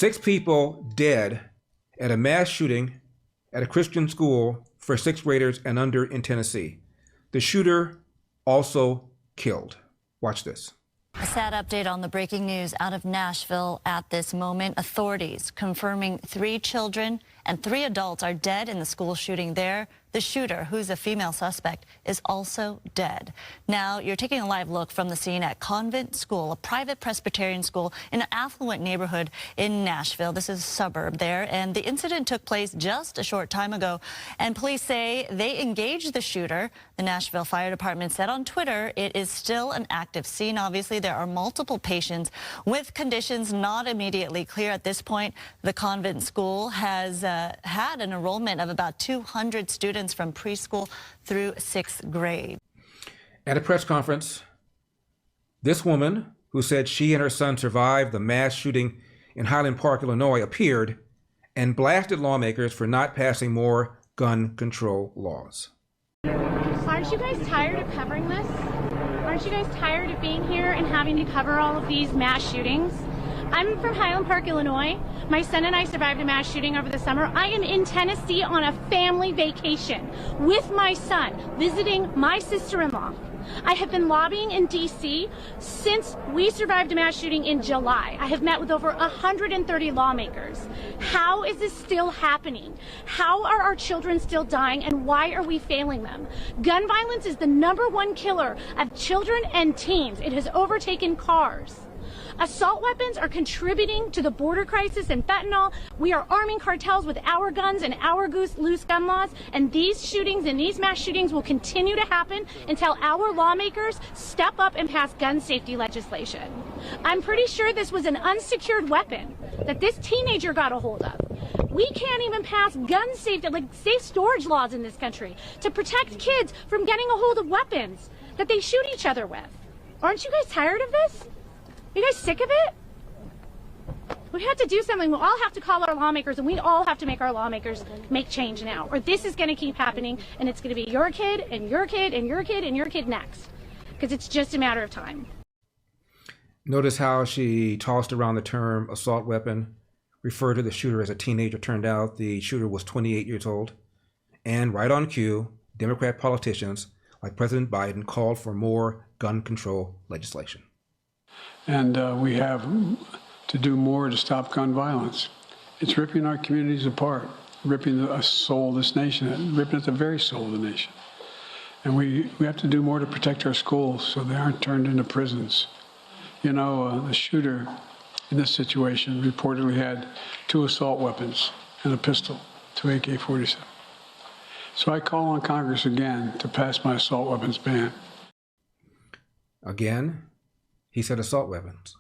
6 people dead at a mass shooting at a Christian school for 6th graders and under in Tennessee. The shooter also killed. Watch this. A sad update on the breaking news out of Nashville at this moment. Authorities confirming 3 children and 3 adults are dead in the school shooting there. The shooter, who's a female suspect, is also dead. Now, you're taking a live look from the scene at Convent School, a private Presbyterian school in an affluent neighborhood in Nashville. This is a suburb there, and the incident took place just a short time ago. And police say they engaged the shooter. The Nashville Fire Department said on Twitter it is still an active scene. Obviously, there are multiple patients with conditions not immediately clear at this point. The Convent School has had an enrollment of about 200 students from preschool through 6th grade. At a press conference, this woman, who said she and her son survived the mass shooting in Highland Park, Illinois, appeared and blasted lawmakers for not passing more gun control laws. Aren't you guys tired of covering this? Aren't you guys tired of being here and having to cover all of these mass shootings? I'm from Highland Park, Illinois. My son and I survived a mass shooting over the summer. I am in Tennessee on a family vacation with my son, visiting my sister-in-law. I have been lobbying in D.C. since we survived a mass shooting in July. I have met with over 130 lawmakers. How is this still happening? How are our children still dying, and why are we failing them? Gun violence is the #1 killer of children and teens. It has overtaken cars. Assault weapons are contributing to the border crisis and fentanyl. We are arming cartels with our guns and our loose gun laws, and these shootings and these mass shootings will continue to happen until our lawmakers step up and pass gun safety legislation. I'm pretty sure this was an unsecured weapon that this teenager got a hold of. We can't even pass gun safety, like safe storage laws in this country to protect kids from getting a hold of weapons that they shoot each other with. Aren't you guys tired of this? Are you guys sick of it? We have to do something. We all have to call our lawmakers, and we all have to make our lawmakers make change now, or this is going to keep happening, and it's going to be your kid and your kid and your kid and your kid next, because it's just a matter of time. Notice how she tossed around the term assault weapon, referred to the shooter as a teenager. Turned out the shooter was 28 years old. And right on cue, Democrat politicians like President Biden called for more gun control legislation. And we have to do more to stop gun violence. It's ripping our communities apart, ripping the soul of this nation, ripping at the very soul of the nation. And we have to do more to protect our schools so they aren't turned into prisons. You know, the shooter in this situation reportedly had 2 assault weapons and a pistol, 2 AK-47. So I call on Congress again to pass my assault weapons ban. Again, he said assault weapons.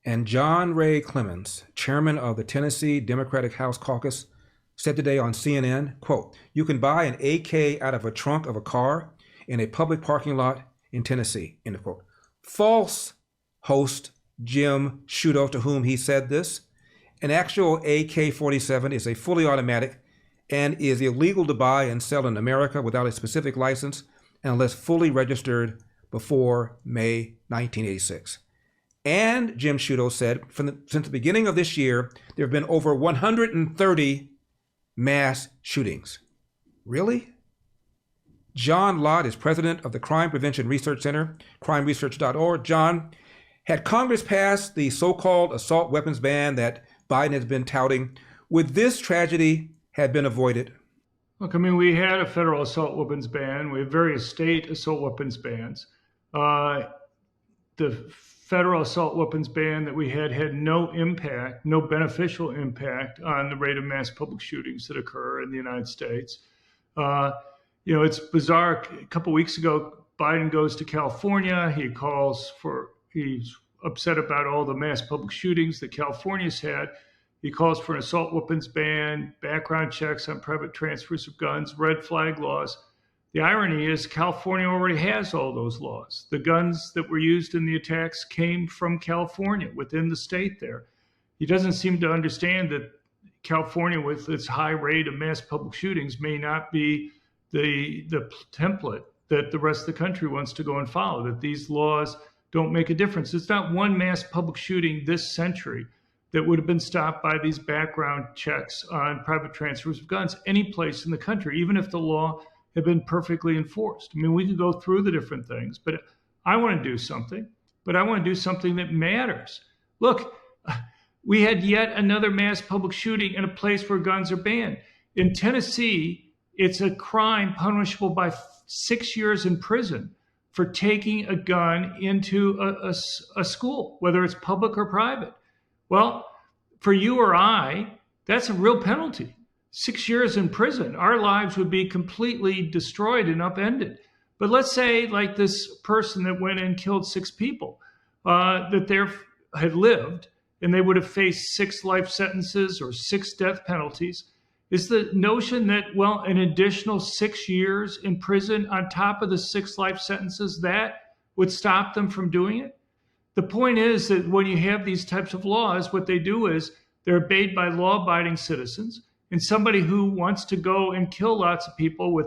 And John Ray Clemens, chairman of the Tennessee Democratic House Caucus, said today on CNN, quote, "You can buy an AK out of a trunk of a car in a public parking lot in Tennessee," end of quote. False, host Jim Sciutto, to whom he said this. An actual AK-47 is a fully automatic and is illegal to buy and sell in America without a specific license unless fully registered before May 1986. And Jim Sciutto said, since the beginning of this year, there have been over 130 mass shootings. Really? John Lott is president of the Crime Prevention Research Center, crimeresearch.org. John, had Congress passed the so-called assault weapons ban that Biden has been touting, would this tragedy have been avoided? Look, I mean, we had a federal assault weapons ban. We have various state assault weapons bans. The federal assault weapons ban that we had no impact, no beneficial impact on the rate of mass public shootings that occur in the United States. You know, it's bizarre. A couple weeks ago, Biden goes to California. He's upset about all the mass public shootings that California's had. He calls for an assault weapons ban, background checks on private transfers of guns, red flag laws. The irony is California already has all those laws. The guns that were used in the attacks came from California, within the state there. He doesn't seem to understand that California, with its high rate of mass public shootings, may not be the template that the rest of the country wants to go and follow, that these laws don't make a difference. It's not one mass public shooting this century that would have been stopped by these background checks on private transfers of guns any place in the country, even if the law had been perfectly enforced. I mean, we could go through the different things, but I want to do something, but I want to do something that matters. Look, we had yet another mass public shooting in a place where guns are banned. In Tennessee, it's a crime punishable by 6 years in prison for taking a gun into a school, whether it's public or private. Well, for you or I, that's a real penalty. 6 years in prison, our lives would be completely destroyed and upended. But let's say, like this person that went and killed 6 people, that they had lived, and they would have faced 6 life sentences or 6 death penalties. Is the notion that, well, an additional 6 years in prison on top of the 6 life sentences, that would stop them from doing it? The point is that when you have these types of laws, what they do is they're obeyed by law-abiding citizens, and somebody who wants to go and kill lots of people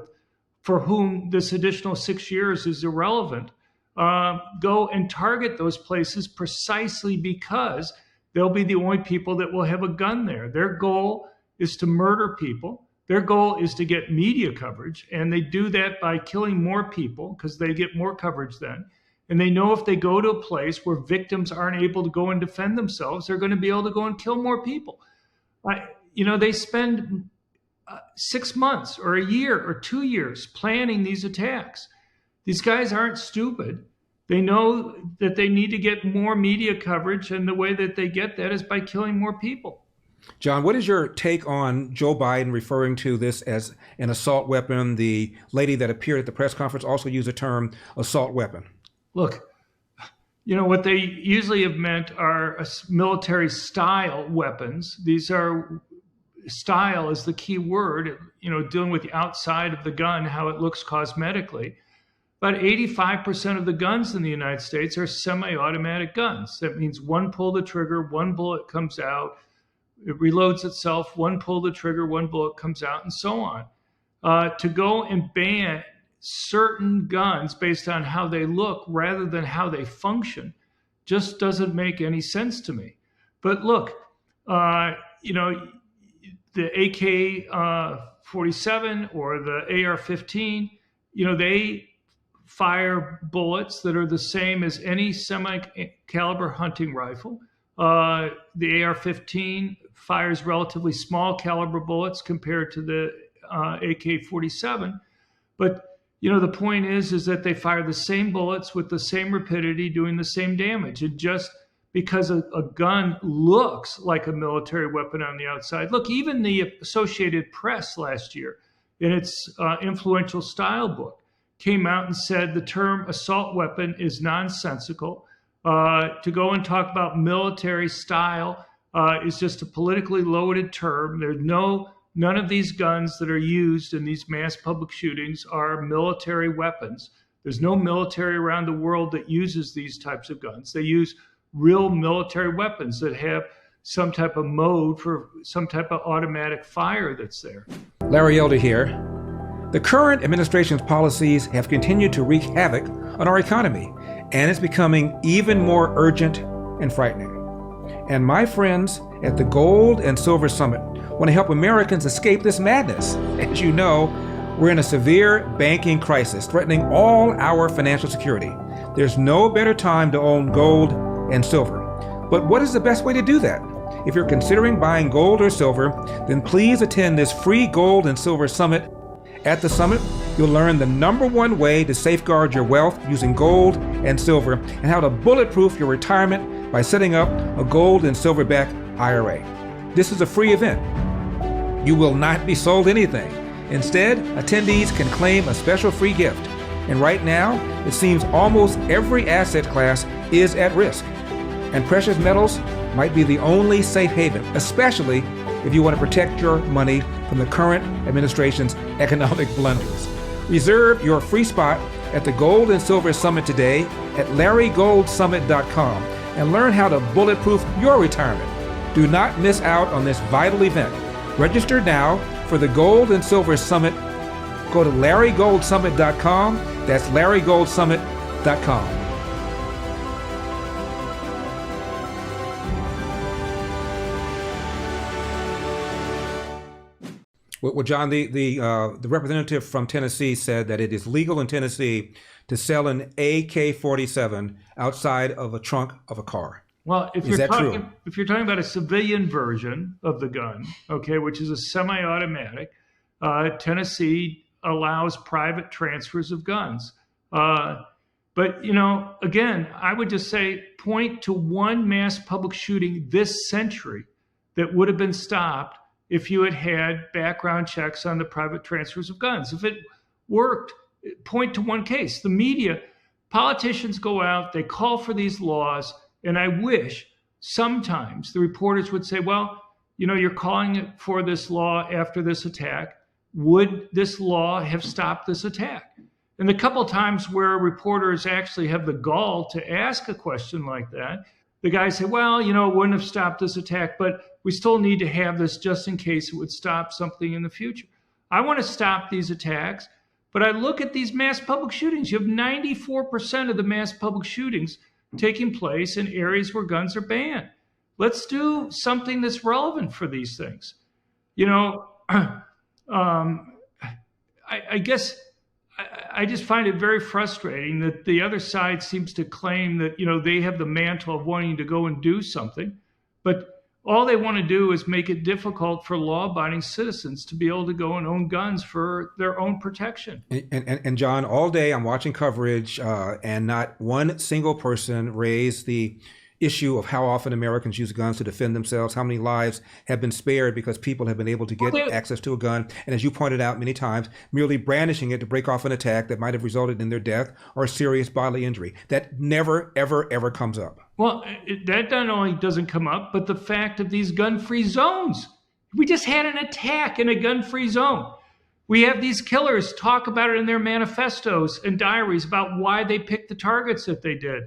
for whom this additional 6 years is irrelevant, go and target those places precisely because they'll be the only people that will have a gun there. Their goal is to murder people. Their goal is to get media coverage, and they do that by killing more people because they get more coverage then. And they know if they go to a place where victims aren't able to go and defend themselves, they're going to be able to go and kill more people. They spend 6 months or a year or 2 years planning these attacks. These guys aren't stupid. They know that they need to get more media coverage, and the way that they get that is by killing more people. John, what is your take on Joe Biden referring to this as an assault weapon? The lady that appeared at the press conference also used the term assault weapon. Look, what they usually have meant are military style weapons. These are, style is the key word, dealing with the outside of the gun, how it looks cosmetically. About 85% of the guns in the United States are semi-automatic guns. That means one pull the trigger, one bullet comes out, it reloads itself, one pull the trigger, one bullet comes out, and so on. To go and ban certain guns based on how they look rather than how they function just doesn't make any sense to me. But look, the AK-47 or the AR-15, they fire bullets that are the same as any semi-caliber hunting rifle. The AR-15 fires relatively small caliber bullets compared to the AK-47. But, the point is that they fire the same bullets with the same rapidity, doing the same damage. And just because a gun looks like a military weapon on the outside. Look, even the Associated Press last year, in its influential style book, came out and said the term assault weapon is nonsensical. To go and talk about military style is just a politically loaded term. There's none of these guns that are used in these mass public shootings are military weapons. There's no military around the world that uses these types of guns. They use real military weapons that have some type of mode for some type of automatic fire that's there. Larry Elder here. The current administration's policies have continued to wreak havoc on our economy, and it's becoming even more urgent and frightening. And my friends at the Gold and Silver Summit want to help Americans escape this madness. As you know, we're in a severe banking crisis threatening all our financial security. There's no better time to own gold and silver. But what is the best way to do that? If you're considering buying gold or silver, then please attend this free Gold and Silver Summit. At the summit, you'll learn the #1 way to safeguard your wealth using gold and silver, and how to bulletproof your retirement by setting up a gold and silver-backed IRA. This is a free event. You will not be sold anything. Instead, attendees can claim a special free gift. And right now, it seems almost every asset class is at risk. And precious metals might be the only safe haven, especially if you want to protect your money from the current administration's economic blunders. Reserve your free spot at the Gold and Silver Summit today at LarryGoldSummit.com and learn how to bulletproof your retirement. Do not miss out on this vital event. Register now for the Gold and Silver Summit. Go to LarryGoldSummit.com. That's LarryGoldSummit.com. Well, John, the representative from Tennessee said that it is legal in Tennessee to sell an AK-47 outside of a trunk of a car. Well, if Is you're that true? talking about a civilian version of the gun, okay, which is a semi-automatic, Tennessee allows private transfers of guns. But, again, I would just say point to one mass public shooting this century that would have been stopped if you had background checks on the private transfers of guns. If it worked, point to one case. The media, politicians go out, they call for these laws, and I wish sometimes the reporters would say, well, you're calling for this law after this attack. Would this law have stopped this attack? And the couple times where reporters actually have the gall to ask a question like that, the guys say, well, it wouldn't have stopped this attack, but we still need to have this just in case it would stop something in the future. I want to stop these attacks, but I look at these mass public shootings. You have 94% of the mass public shootings taking place in areas where guns are banned. Let's do something that's relevant for these things. I guess I just find it very frustrating that the other side seems to claim that, they have the mantle of wanting to go and do something, but all they want to do is make it difficult for law-abiding citizens to be able to go and own guns for their own protection. And John, all day I'm watching coverage, and not one single person raised the issue of how often Americans use guns to defend themselves, how many lives have been spared because people have been able to get access to a gun. And as you pointed out many times, merely brandishing it to break off an attack that might have resulted in their death or serious bodily injury. That never, ever, ever comes up. Well, that not only doesn't come up, but the fact of these gun-free zones. We just had an attack in a gun-free zone. We have these killers talk about it in their manifestos and diaries about why they picked the targets that they did.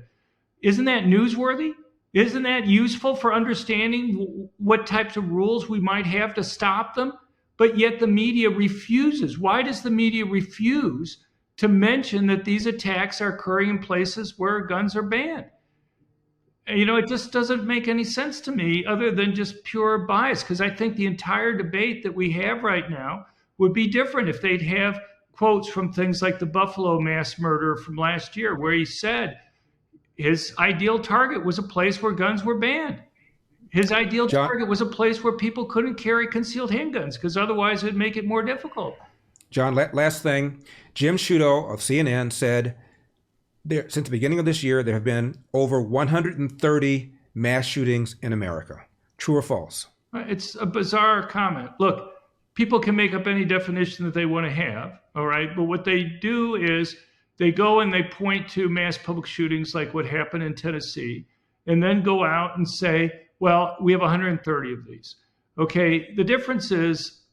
Isn't that newsworthy? Isn't that useful for understanding what types of rules we might have to stop them? But yet the media refuses. Why does the media refuse to mention that these attacks are occurring in places where guns are banned? It just doesn't make any sense to me other than just pure bias, because I think the entire debate that we have right now would be different if they'd have quotes from things like the Buffalo mass murder from last year, where he said his ideal target was a place where guns were banned. His ideal target was a place where people couldn't carry concealed handguns, because otherwise it would make it more difficult. John, last thing, Jim Sciutto of CNN said, since the beginning of this year, there have been over 130 mass shootings in America. True or false? It's a bizarre comment. Look, people can make up any definition that they want to have, all right? But what they do is they go and they point to mass public shootings like what happened in Tennessee, and then go out and say, well, we have 130 of these. Okay, the difference is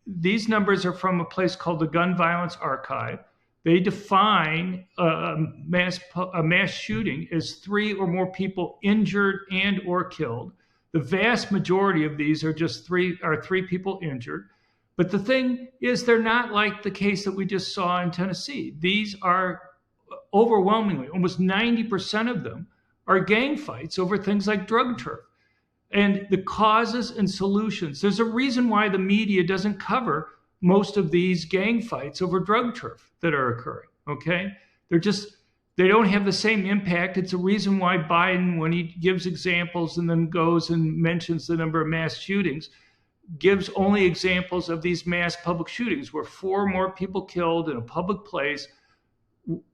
these numbers are from a place called the Gun Violence Archive. They define a mass shooting as 3 or more people injured and or killed. The vast majority of these are just three people injured. But the thing is, they're not like the case that we just saw in Tennessee. These are overwhelmingly, almost 90% of them are gang fights over things like drug turf. And the causes and solutions, there's a reason why the media doesn't cover most of these gang fights over drug turf that are occurring, okay? They don't have the same impact. It's a reason why Biden, when he gives examples and then goes and mentions the number of mass shootings, gives only examples of these mass public shootings where 4 more people killed in a public place,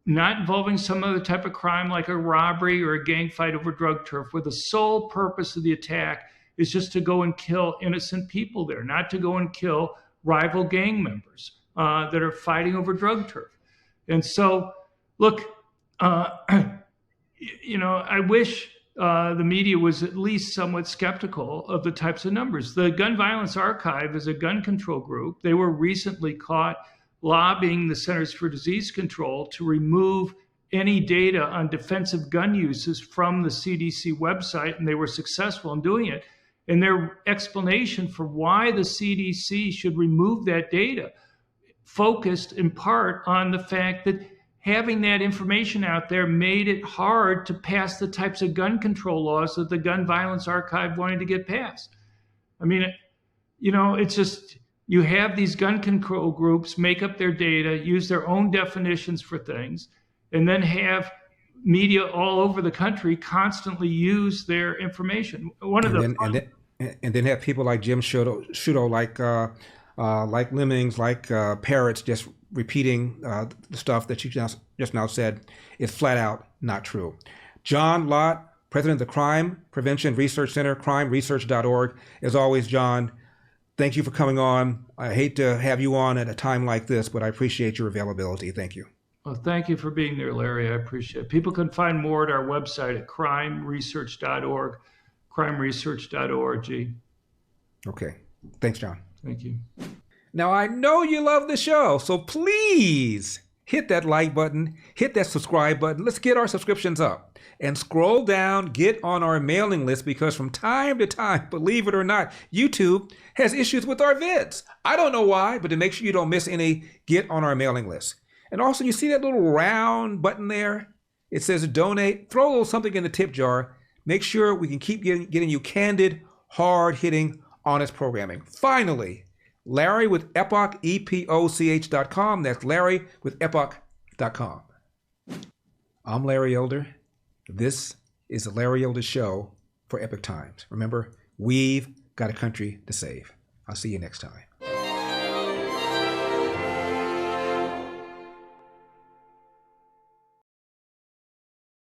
not involving some other type of crime like a robbery or a gang fight over drug turf, where the sole purpose of the attack is just to go and kill innocent people there, not to go and kill rival gang members that are fighting over drug turf. And so, look, I wish the media was at least somewhat skeptical of the types of numbers. The Gun Violence Archive is a gun control group. They were recently caught lobbying the Centers for Disease Control to remove any data on defensive gun uses from the CDC website, and they were successful in doing it. And their explanation for why the CDC should remove that data focused in part on the fact that having that information out there made it hard to pass the types of gun control laws that the Gun Violence Archive wanted to get passed. I mean, it's just, You have these gun control groups make up their data, use their own definitions for things, and then have media all over the country constantly use their information. And then have people like Jim Sciutto, like lemmings, like parrots, just repeating the stuff that you just now said is flat out not true. John Lott, president of the Crime Prevention Research Center, crimeresearch.org. As always, John, thank you for coming on. I hate to have you on at a time like this, but I appreciate your availability. Thank you. Well, thank you for being there, Larry. I appreciate it. People can find more at our website at crimeresearch.org, crimeresearch.org. Okay. Thanks, John. Thank you. Now, I know you love the show, so please hit that like button, hit that subscribe button. Let's get our subscriptions up. And scroll down, get on our mailing list, because from time to time, believe it or not, YouTube has issues with our vids. I don't know why, but to make sure you don't miss any, get on our mailing list. And also, you see that little round button there? It says donate. Throw a little something in the tip jar. Make sure we can keep getting you candid, hard-hitting, honest programming. Finally, Larry with Epoch, EPOCH.com. That's Larry with Epoch.com. I'm Larry Elder. This is the Larry Elder Show for Epoch Times. Remember, we've got a country to save. I'll see you next time.